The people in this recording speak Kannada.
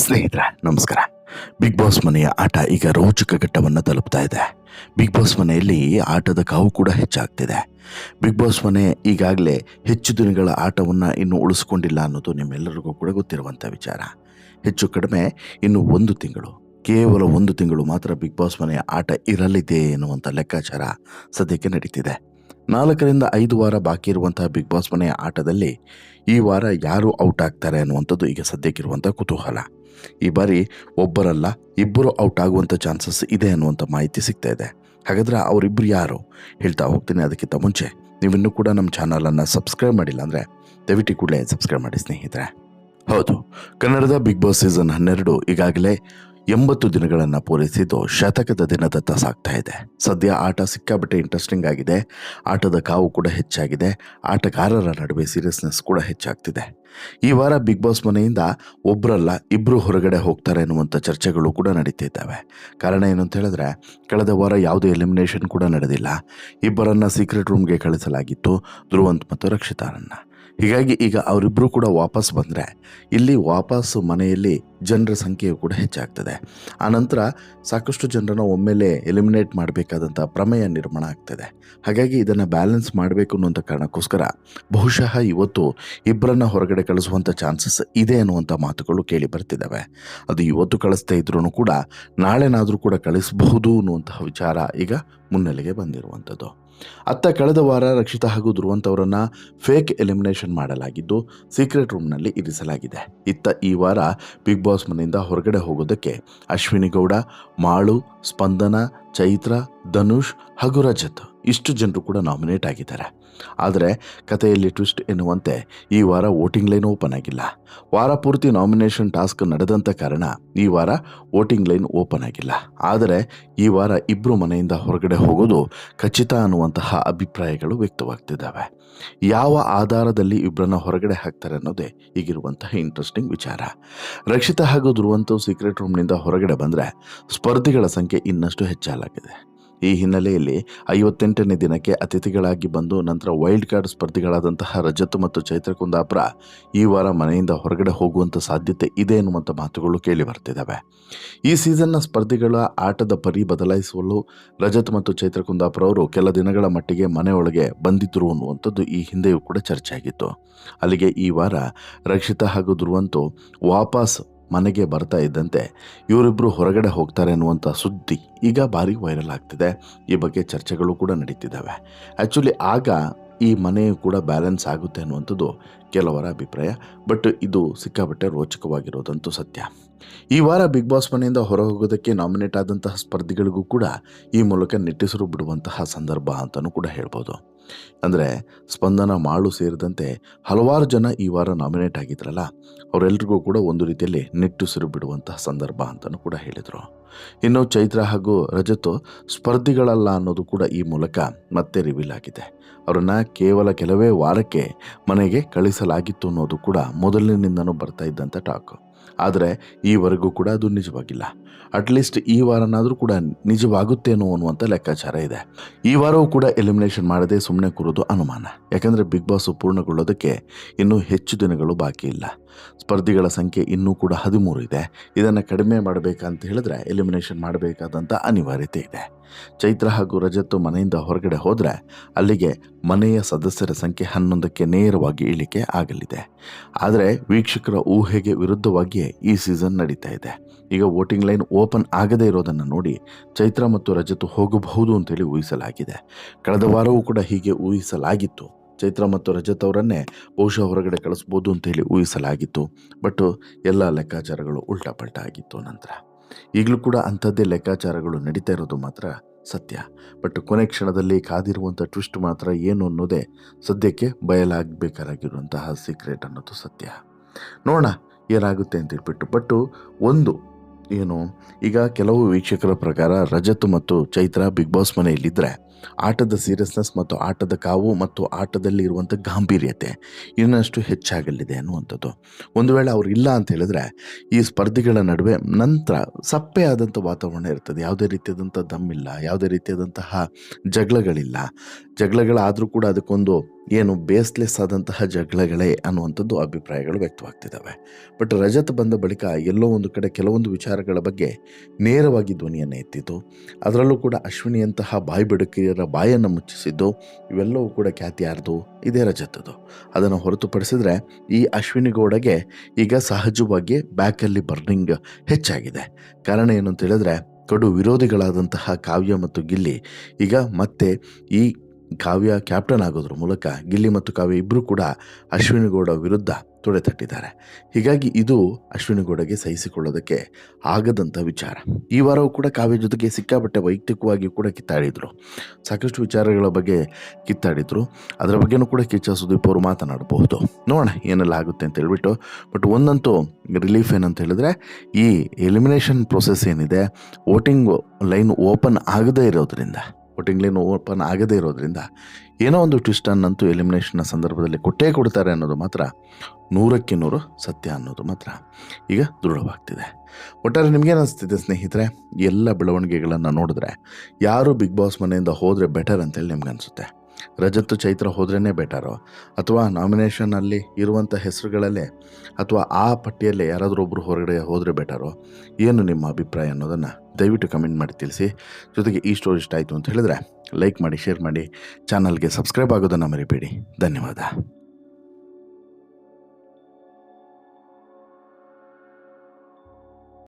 ಸ್ನೇಹಿತರೆ ನಮಸ್ಕಾರ. ಬಿಗ್ ಬಾಸ್ ಮನೆಯ ಆಟ ಈಗ ರೋಚಕ ಘಟ್ಟವನ್ನು ತಲುಪ್ತಾ ಇದೆ. ಬಿಗ್ ಬಾಸ್ ಮನೆಯಲ್ಲಿ ಆಟದ ಕಾವು ಕೂಡ ಹೆಚ್ಚಾಗ್ತಿದೆ. ಬಿಗ್ ಬಾಸ್ ಮನೆ ಈಗಾಗಲೇ ಹೆಚ್ಚು ದಿನಗಳ ಆಟವನ್ನು ಇನ್ನೂ ಉಳಿಸ್ಕೊಂಡಿಲ್ಲ ಅನ್ನೋದು ನಿಮ್ಮೆಲ್ಲರಿಗೂ ಕೂಡ ಗೊತ್ತಿರುವಂಥ ವಿಚಾರ. ಹೆಚ್ಚು ಕಡಿಮೆ ಇನ್ನು ಕೇವಲ ಒಂದು ತಿಂಗಳು ಮಾತ್ರ ಬಿಗ್ ಬಾಸ್ ಮನೆಯ ಆಟ ಇರಲಿದೆ ಎನ್ನುವಂಥ ಲೆಕ್ಕಾಚಾರ ಸದ್ಯಕ್ಕೆ ನಡೀತಿದೆ. 4ರಿಂದ 5 ವಾರ ಬಾಕಿ ಇರುವಂತಹ ಬಿಗ್ ಬಾಸ್ ಮನೆಯ ಆಟದಲ್ಲಿ ಈ ವಾರ ಯಾರು ಔಟ್ ಆಗ್ತಾರೆ ಅನ್ನುವಂಥದ್ದು ಈಗ ಸದ್ಯಕ್ಕಿರುವಂಥ ಕುತೂಹಲ. ಈ ಬಾರಿ ಒಬ್ಬರಲ್ಲ ಇಬ್ಬರು ಔಟ್ ಆಗುವಂಥ ಚಾನ್ಸಸ್ ಇದೆ ಅನ್ನುವಂಥ ಮಾಹಿತಿ ಸಿಗ್ತಾ ಇದೆ. ಹಾಗಾದರೆ ಅವರಿಬ್ಬರು ಯಾರು ಹೇಳ್ತಾ ಹೋಗ್ತೀನಿ. ಅದಕ್ಕಿಂತ ಮುಂಚೆ ನೀವಿನ್ನೂ ಕೂಡ ನಮ್ಮ ಚಾನಲನ್ನು ಸಬ್ಸ್ಕ್ರೈಬ್ ಮಾಡಿಲ್ಲ ಅಂದರೆ ದಯವಿಟ್ಟು ಕೂಡಲೇ ಸಬ್ಸ್ಕ್ರೈಬ್ ಮಾಡಿ ಸ್ನೇಹಿತರೆ. ಹೌದು, ಕನ್ನಡದ ಬಿಗ್ ಬಾಸ್ ಸೀಸನ್ 12 ಈಗಾಗಲೇ 80 ದಿನಗಳನ್ನು ಪೂರೈಸಿದ್ದು ಶತಕದ ದಿನದತ್ತ ಸಾಗ್ತಾ ಇದೆ. ಸದ್ಯ ಆಟ ಸಿಕ್ಕಾಪಟ್ಟೆ ಇಂಟ್ರೆಸ್ಟಿಂಗ್ ಆಗಿದೆ. ಆಟದ ಕಾವು ಕೂಡ ಹೆಚ್ಚಾಗಿದೆ. ಆಟಗಾರರ ನಡುವೆ ಸೀರಿಯಸ್ನೆಸ್ ಕೂಡ ಹೆಚ್ಚಾಗ್ತಿದೆ. ಈ ವಾರ ಬಿಗ್ ಬಾಸ್ ಮನೆಯಿಂದ ಒಬ್ಬರಲ್ಲ ಇಬ್ಬರು ಹೊರಗಡೆ ಹೋಗ್ತಾರೆ ಅನ್ನುವಂಥ ಚರ್ಚೆಗಳು ಕೂಡ ನಡೀತಿದ್ದಾವೆ. ಕಾರಣ ಏನು ಅಂತ ಹೇಳಿದ್ರೆ, ಕಳೆದ ವಾರ ಯಾವುದೇ ಎಲಿಮಿನೇಷನ್ ಕೂಡ ನಡೆದಿಲ್ಲ. ಇಬ್ಬರನ್ನು ಸೀಕ್ರೆಟ್ ರೂಮ್ಗೆ ಕಳಿಸಲಾಗಿತ್ತು, ಧ್ರುವಂತ್ ಮತ್ತು ರಕ್ಷಿತಾರನ್ನು. ಹೀಗಾಗಿ ಈಗ ಅವರಿಬ್ಬರು ಕೂಡ ವಾಪಸ್ ಬಂದರೆ ಇಲ್ಲಿ ವಾಪಸ್ಸು ಮನೆಯಲ್ಲಿ ಜನರ ಸಂಖ್ಯೆಯು ಕೂಡ ಹೆಚ್ಚಾಗ್ತದೆ. ಆನಂತರ ಸಾಕಷ್ಟು ಜನರನ್ನು ಒಮ್ಮೆಲೆ ಎಲಿಮಿನೇಟ್ ಮಾಡಬೇಕಾದಂಥ ಪ್ರಮೇಯ ನಿರ್ಮಾಣ ಆಗ್ತದೆ. ಹಾಗಾಗಿ ಇದನ್ನು ಬ್ಯಾಲೆನ್ಸ್ ಮಾಡಬೇಕು ಅನ್ನುವಂಥ ಕಾರಣಕ್ಕೋಸ್ಕರ ಬಹುಶಃ ಇವತ್ತು ಇಬ್ಬರನ್ನು ಹೊರಗಡೆ ಕಳಿಸುವಂಥ ಚಾನ್ಸಸ್ ಇದೆ ಅನ್ನುವಂಥ ಮಾತುಗಳು ಕೇಳಿ ಬರ್ತಿದ್ದಾವೆ. ಅದು ಇವತ್ತು ಕಳಿಸ್ತಾ ಇದ್ರೂ ಕೂಡ ನಾಳೆನಾದರೂ ಕೂಡ ಕಳಿಸಬಹುದು ಅನ್ನುವಂತಹ ವಿಚಾರ ಈಗ ಮುನ್ನೆಲೆಗೆ ಬಂದಿರುವಂಥದ್ದು. ಅತ್ತ ಕಳೆದ ವಾರ ರಕ್ಷಿತಾ ಹಾಗೂ ಧ್ರುವಂತ್ ಅವರನ್ನು ಫೇಕ್ ಎಲಿಮಿನೇಷನ್ ಮಾಡಲಾಗಿದ್ದು ಸೀಕ್ರೆಟ್ ರೂಮ್ನಲ್ಲಿ ಇರಿಸಲಾಗಿದೆ. ಇತ್ತ ಈ ವಾರ ಬಿಗ್ ಬಾಸ್ ಮನೆಯಿಂದ ಹೊರಗಡೆ ಹೋಗೋದಕ್ಕೆ ಅಶ್ವಿನಿ ಗೌಡ, ಮಾಳು, ಸ್ಪಂದನ, ಚೈತ್ರ, ಧನುಷ್ ಹಾಗೂ ರಜತ್ ಇಷ್ಟು ಜನರು ಕೂಡ ನಾಮಿನೇಟ್ ಆಗಿದ್ದಾರೆ. ಆದರೆ ಕಥೆಯಲ್ಲಿ ಟ್ವಿಸ್ಟ್ ಎನ್ನುವಂತೆ ಈ ವಾರ ವೋಟಿಂಗ್ ಲೈನ್ ಓಪನ್ ಆಗಿಲ್ಲ. ವಾರ ಪೂರ್ತಿ ನಾಮಿನೇಷನ್ ಟಾಸ್ಕ್ ನಡೆದಂಥ ಕಾರಣ ಈ ವಾರ ವೋಟಿಂಗ್ ಲೈನ್ ಓಪನ್ ಆಗಿಲ್ಲ. ಆದರೆ ಈ ವಾರ ಇಬ್ಬರು ಮನೆಯಿಂದ ಹೊರಗಡೆ ಹೋಗೋದು ಖಚಿತ ಅನ್ನುವಂತಹ ಅಭಿಪ್ರಾಯಗಳು ವ್ಯಕ್ತವಾಗ್ತಿದ್ದಾವೆ. ಯಾವ ಆಧಾರದಲ್ಲಿ ಇಬ್ಬರನ್ನ ಹೊರಗಡೆ ಹಾಕ್ತಾರೆ ಅನ್ನೋದೇ ಈಗಿರುವಂತಹ ಇಂಟ್ರೆಸ್ಟಿಂಗ್ ವಿಚಾರ. ರಕ್ಷಿತಾ ಹಾಗೂ ಧ್ರುವಂತ್ ಸೀಕ್ರೆಟ್ ರೂಮ್ನಿಂದ ಹೊರಗಡೆ ಬಂದರೆ ಸ್ಪರ್ಧಿಗಳ ಸಂಖ್ಯೆ ಇನ್ನಷ್ಟು ಹೆಚ್ಚಾಗಿದೆ. ಈ ಹಿನ್ನೆಲೆಯಲ್ಲಿ 58ನೇ ದಿನಕ್ಕೆ ಅತಿಥಿಗಳಾಗಿ ಬಂದು ನಂತರ ವೈಲ್ಡ್ ಕಾರ್ಡ್ ಸ್ಪರ್ಧಿಗಳಾದಂತಹ ರಜತ್ ಮತ್ತು ಚೈತ್ರ ಕುಂದಾಪುರ ಈ ವಾರ ಮನೆಯಿಂದ ಹೊರಗಡೆ ಹೋಗುವಂಥ ಸಾಧ್ಯತೆ ಇದೆ ಎನ್ನುವಂಥ ಮಾತುಗಳು ಕೇಳಿ ಬರ್ತಿದ್ದಾವೆ. ಈ ಸೀಸನ್ನ ಸ್ಪರ್ಧಿಗಳ ಆಟದ ಪರಿ ಬದಲಾಯಿಸಲು ರಜತ್ ಮತ್ತು ಚೈತ್ರ ಕುಂದಾಪುರ ಅವರು ಕೆಲ ದಿನಗಳ ಮಟ್ಟಿಗೆ ಮನೆಯೊಳಗೆ ಬಂದಿದ್ದರು ಅನ್ನುವಂಥದ್ದು ಈ ಹಿಂದೆಯೂ ಕೂಡ ಚರ್ಚೆ ಆಗಿತ್ತು. ಅಲ್ಲಿಗೆ ಈ ವಾರ ರಕ್ಷಿತಾ ಹಾಗೂ ಧ್ರುವಂತ್ ವಾಪಸ್ ಮನೆಗೆ ಬರ್ತಾ ಇದ್ದಂತೆ ಇವರಿಬ್ಬರು ಹೊರಗಡೆ ಹೋಗ್ತಾರೆ ಅನ್ನುವಂಥ ಸುದ್ದಿ ಈಗ ಭಾರಿ ವೈರಲ್ ಆಗ್ತಿದೆ. ಈ ಬಗ್ಗೆ ಚರ್ಚೆಗಳು ಕೂಡ ನಡೀತಿದ್ದಾವೆ. ಆ್ಯಕ್ಚುಲಿ ಆಗ ಈ ಮನೆಯು ಕೂಡ ಬ್ಯಾಲೆನ್ಸ್ ಆಗುತ್ತೆ ಅನ್ನುವಂಥದ್ದು ಕೆಲವರ ಅಭಿಪ್ರಾಯ. ಬಟ್ ಇದು ಸಿಕ್ಕಾಪಟ್ಟೆ ರೋಚಕವಾಗಿರೋದಂತೂ ಸತ್ಯ. ಈ ವಾರ ಬಿಗ್ ಬಾಸ್ ಮನೆಯಿಂದ ಹೊರ ಹೋಗೋದಕ್ಕೆ ನಾಮಿನೇಟ್ ಆದಂತಹ ಸ್ಪರ್ಧಿಗಳಿಗೂ ಕೂಡ ಈ ಮೂಲಕ ನಿಟ್ಟುಸಿರು ಬಿಡುವಂತಹ ಸಂದರ್ಭ ಅಂತಲೂ ಕೂಡ ಹೇಳ್ಬೋದು. ಅಂದರೆ ಸ್ಪಂದನ, ಮಾಳು ಸೇರಿದಂತೆ ಹಲವಾರು ಜನ ಈ ವಾರ ನಾಮಿನೇಟ್ ಆಗಿದ್ರಲ್ಲ, ಅವರೆಲ್ಲರಿಗೂ ಕೂಡ ಒಂದು ರೀತಿಯಲ್ಲಿ ನಿಟ್ಟುಸಿರು ಬಿಡುವಂತಹ ಸಂದರ್ಭ ಅಂತಲೂ ಕೂಡ ಹೇಳಿದರು. ಇನ್ನು ಚೈತ್ರ ಹಾಗೂ ರಜತ್ ಸ್ಪರ್ಧಿಗಳಲ್ಲ ಅನ್ನೋದು ಕೂಡ ಈ ಮೂಲಕ ಮತ್ತೆ ರಿವೀಲ್ ಆಗಿದೆ. ಅವರನ್ನು ಕೇವಲ ಕೆಲವೇ ವಾರಕ್ಕೆ ಮನೆಗೆ ಕಳಿಸಲಾಗಿತ್ತು ಅನ್ನೋದು ಕೂಡ ಮೊದಲಿನಿಂದನೂ ಬರ್ತಾ ಇದ್ದಂಥ ಟಾಕ್. ಆದರೆ ಈವರೆಗೂ ಕೂಡ ಅದು ನಿಜವಾಗಿಲ್ಲ. ಅಟ್ಲೀಸ್ಟ್ ಈ ವಾರನಾದರೂ ಕೂಡ ನಿಜವಾಗುತ್ತೇನೋ ಅನ್ನುವಂಥ ಲೆಕ್ಕಾಚಾರ ಇದೆ. ಈ ವಾರವೂ ಕೂಡ ಎಲಿಮಿನೇಷನ್ ಮಾಡದೆ ಸುಮ್ಮನೆ ಕೂರೋದು ಅನುಮಾನ. ಯಾಕಂದರೆ ಬಿಗ್ ಬಾಸ್ ಪೂರ್ಣಗೊಳ್ಳೋದಕ್ಕೆ ಇನ್ನೂ ಹೆಚ್ಚು ದಿನಗಳು ಬಾಕಿ ಇಲ್ಲ. ಸ್ಪರ್ಧಿಗಳ ಸಂಖ್ಯೆ ಇನ್ನೂ ಕೂಡ 13 ಇದೆ. ಇದನ್ನು ಕಡಿಮೆ ಮಾಡಬೇಕಂತ ಹೇಳಿದ್ರೆ ಎಲಿಮಿನೇಷನ್ ಮಾಡಬೇಕಾದಂಥ ಅನಿವಾರ್ಯತೆ ಇದೆ. ಚೈತ್ರ ಹಾಗೂ ರಜತ್ ಮನೆಯಿಂದ ಹೊರಗಡೆ ಹೋದರೆ ಅಲ್ಲಿಗೆ ಮನೆಯ ಸದಸ್ಯರ ಸಂಖ್ಯೆ 11ಕ್ಕೆ ನೇರವಾಗಿ ಇಳಿಕೆ ಆಗಲಿದೆ. ಆದರೆ ವೀಕ್ಷಕರ ಊಹೆಗೆ ವಿರುದ್ಧವಾಗಿಯೇ ಈ ಸೀಸನ್ ನಡೀತಾ ಇದೆ. ಈಗ ವೋಟಿಂಗ್ ಲೈನ್ ಓಪನ್ ಆಗದೇ ಇರೋದನ್ನು ನೋಡಿ ಚೈತ್ರ ಮತ್ತು ರಜತ್ ಹೋಗಬಹುದು ಅಂತೇಳಿ ಊಹಿಸಲಾಗಿದೆ. ಕಳೆದ ವಾರವೂ ಕೂಡ ಹೀಗೆ ಊಹಿಸಲಾಗಿತ್ತು. ಚೈತ್ರ ಮತ್ತು ರಜತ್ ಅವರನ್ನೇ ಬಹುಶಃ ಹೊರಗಡೆ ಕಳಿಸ್ಬೋದು ಅಂತೇಳಿ ಊಹಿಸಲಾಗಿತ್ತು. ಬಟ್ ಎಲ್ಲ ಲೆಕ್ಕಾಚಾರಗಳು ಉಲ್ಟಾಪಲ್ಟ ಆಗಿತ್ತು. ನಂತರ ಈಗಲೂ ಕೂಡ ಅಂಥದ್ದೇ ಲೆಕ್ಕಾಚಾರಗಳು ನಡೀತಾ ಇರೋದು ಮಾತ್ರ ಸತ್ಯ. ಬಟ್ ಕೊನೆ ಕ್ಷಣದಲ್ಲಿ ಕಾದಿರುವಂಥ ಟ್ವಿಸ್ಟ್ ಮಾತ್ರ ಏನು ಅನ್ನೋದೇ ಸದ್ಯಕ್ಕೆ ಬಯಲಾಗಬೇಕಾಗಿರುವಂತಹ ಸೀಕ್ರೆಟ್ ಅನ್ನೋದು ಸತ್ಯ. ನೋಡೋಣ ಏನಾಗುತ್ತೆ ಅಂತ ಹೇಳ್ಬಿಟ್ಟು. ಬಟ್ಟು ಒಂದು ಏನು, ಈಗ ಕೆಲವು ವೀಕ್ಷಕರ ಪ್ರಕಾರ ರಜತ್ ಮತ್ತು ಚೈತ್ರ ಬಿಗ್ ಬಾಸ್ ಮನೆಯಲ್ಲಿದ್ದರೆ ಆಟದ ಸೀರಿಯಸ್ನೆಸ್ ಮತ್ತು ಆಟದ ಕಾವು ಮತ್ತು ಆಟದಲ್ಲಿ ಇರುವಂಥ ಗಾಂಭೀರ್ಯತೆ ಇನ್ನಷ್ಟು ಹೆಚ್ಚಾಗಲಿದೆ ಅನ್ನುವಂಥದ್ದು. ಒಂದು ವೇಳೆ ಅವ್ರು ಇಲ್ಲ ಅಂತ ಹೇಳಿದ್ರೆ ಈ ಸ್ಪರ್ಧಿಗಳ ನಡುವೆ ನಂತರ ಸಪ್ಪೆ ಆದಂಥ ವಾತಾವರಣ ಇರ್ತದೆ. ಯಾವುದೇ ರೀತಿಯಾದಂಥ ದಮ್ಮಿಲ್ಲ, ಯಾವುದೇ ರೀತಿಯಾದಂತಹ ಜಗಳಗಳಿಲ್ಲ. ಜಗಳಗಳಾದರೂ ಕೂಡ ಅದಕ್ಕೊಂದು ಏನು ಬೇಸ್ಲೆಸ್ ಆದಂತಹ ಜಗಳಗಳೇ ಅನ್ನುವಂಥದ್ದು ಅಭಿಪ್ರಾಯಗಳು ವ್ಯಕ್ತವಾಗ್ತಿದ್ದಾವೆ. ಬಟ್ ರಜತ್ ಬಂದ ಬಳಿಕ ಎಲ್ಲೋ ಒಂದು ಕಡೆ ಕೆಲವೊಂದು ವಿಚಾರಗಳ ಬಗ್ಗೆ ನೇರವಾಗಿ ಧ್ವನಿಯನ್ನು ಎತ್ತಿದ್ದು, ಅದರಲ್ಲೂ ಕೂಡ ಅಶ್ವಿನಿಯಂತಹ ಬಾಯಿ ಬೆಡಕಿಯರ ಬಾಯನ್ನು ಮುಚ್ಚಿಸಿದ್ದು, ಇವೆಲ್ಲವೂ ಕೂಡ ಖ್ಯಾತಿ ಯಾರ್ದು? ಇದೇ ರಜತದು. ಅದನ್ನು ಹೊರತುಪಡಿಸಿದ್ರೆ ಈ ಅಶ್ವಿನಿ ಗೌಡಗೆ ಈಗ ಸಹಜವಾಗಿ ಬ್ಯಾಕಲ್ಲಿ ಬರ್ನಿಂಗ್ ಹೆಚ್ಚಾಗಿದೆ. ಕಾರಣ ಏನು ಅಂತ ಹೇಳಿದ್ರೆ, ಕಡು ವಿರೋಧಿಗಳಾದಂತಹ ಕಾವ್ಯ ಮತ್ತು ಗಿಲ್ಲಿ ಈಗ ಮತ್ತೆ ಈ ಕಾವ್ಯ ಕ್ಯಾಪ್ಟನ್ ಆಗೋದ್ರ ಮೂಲಕ ಗಿಲ್ಲಿ ಮತ್ತು ಕಾವ್ಯ ಇಬ್ಬರು ಕೂಡ ಅಶ್ವಿನಿ ಗೌಡ ವಿರುದ್ಧ ತೊಡೆತಟ್ಟಿದ್ದಾರೆ. ಹೀಗಾಗಿ ಇದು ಅಶ್ವಿನಿ ಗೌಡಗೆ ಸಹಿಸಿಕೊಳ್ಳೋದಕ್ಕೆ ಆಗದಂಥ ವಿಚಾರ. ಈ ವಾರವೂ ಕೂಡ ಕಾವ್ಯ ಜೊತೆಗೆ ಸಿಕ್ಕಾಪಟ್ಟೆ ವೈಯಕ್ತಿಕವಾಗಿ ಕೂಡ ಕಿತ್ತಾಡಿದರು. ಸಾಕಷ್ಟು ವಿಚಾರಗಳ ಬಗ್ಗೆ ಕಿತ್ತಾಡಿದರು. ಅದರ ಬಗ್ಗೆನೂ ಕೂಡ ಕಿಚ್ಚ ಸುದೀಪ್ ಅವರು ಮಾತನಾಡಬಹುದು. ನೋಡೋಣ ಏನೆಲ್ಲ ಆಗುತ್ತೆ ಅಂತ ಹೇಳ್ಬಿಟ್ಟು. ಬಟ್ ಒಂದಂತೂ ರಿಲೀಫ್ ಏನಂತ ಹೇಳಿದ್ರೆ, ಈ ಎಲಿಮಿನೇಷನ್ ಪ್ರೊಸೆಸ್ ಏನಿದೆ, ವೋಟಿಂಗ್ ಲೈನ್ ಓಪನ್ ಆಗದೇ ಇರೋದ್ರಿಂದ ಏನೋ ಒಂದು ಟ್ವಿಸ್ಟ್ ಅನ್ನಂತೂ ಎಲಿಮಿನೇಷನ್ನ ಸಂದರ್ಭದಲ್ಲಿ ಕೊಟ್ಟೇ ಕೊಡ್ತಾರೆ ಅನ್ನೋದು ಮಾತ್ರ 100ಕ್ಕೆ 100 ಸತ್ಯ ಅನ್ನೋದು ಮಾತ್ರ ಈಗ ದೃಢವಾಗ್ತಿದೆ. ಒಟ್ಟಾರೆ ನಿಮಗೇನು ಅನಿಸ್ತಿದೆ ಸ್ನೇಹಿತರೆ? ಎಲ್ಲ ಬೆಳವಣಿಗೆಗಳನ್ನು ನೋಡಿದ್ರೆ ಯಾರು ಬಿಗ್ ಬಾಸ್ ಮನೆಯಿಂದ ಹೋದರೆ ಬೆಟರ್ ಅಂತೇಳಿ ನಿಮ್ಗೆ ಅನಿಸುತ್ತೆ? ರಜತ್ ಚೈತ್ರ ಹೋದ್ರೇ ಬೆಟರೋ, ಅಥವಾ ನಾಮಿನೇಷನಲ್ಲಿ ಇರುವಂಥ ಹೆಸರುಗಳಲ್ಲೇ ಅಥವಾ ಆ ಪಟ್ಟಿಯಲ್ಲೇ ಯಾರಾದರೂ ಒಬ್ಬರು ಹೊರಗಡೆ ಹೋದರೆ ಬೆಟರೋ? ಏನು ನಿಮ್ಮ ಅಭಿಪ್ರಾಯ ಅನ್ನೋದನ್ನು ದಯವಿಟ್ಟು ಕಮೆಂಟ್ ಮಾಡಿ ತಿಳಿಸಿ. ಜೊತೆಗೆ ಈ ಸ್ಟೋರಿ ಇಷ್ಟ ಆಯಿತು ಅಂತ ಹೇಳಿದ್ರೆ ಲೈಕ್ ಮಾಡಿ, ಶೇರ್ ಮಾಡಿ, ಚಾನಲ್ಗೆ ಸಬ್ಸ್ಕ್ರೈಬ್ ಆಗೋದನ್ನು ಮರಿಬೇಡಿ. ಧನ್ಯವಾದ.